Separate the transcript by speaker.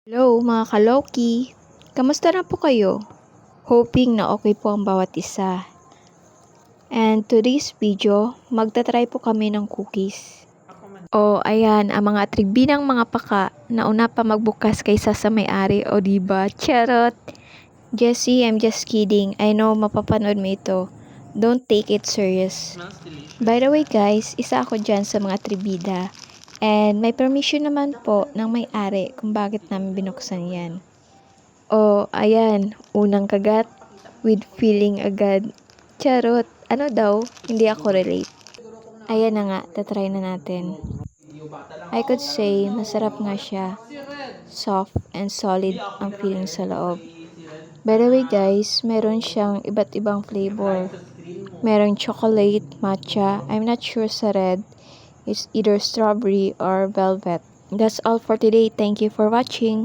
Speaker 1: Hello mga kaloki! Kamusta na po kayo? Hoping na okay po ang bawat isa. And today's video, magta-try po kami ng cookies. Ayan, ang mga atribinang mga paka na una pa magbukas kaysa sa may-ari, diba? Charot! Jessie, I'm just kidding. I know mapapanood mo ito. Don't take it serious. By the way guys, isa ako dyan sa mga tribida. And may permission naman po ng may-ari kung bakit namin binuksan yan. Ayan, unang kagat with feeling agad. Charot, ano daw? Hindi ako relate. Ayan na nga, tatry na natin. I could say, masarap nga siya. Soft and solid ang feeling sa loob. By the way guys, meron siyang iba't ibang flavor. Merong chocolate, matcha, I'm not sure sa red. It's either strawberry or velvet. That's all for today. Thank you for watching.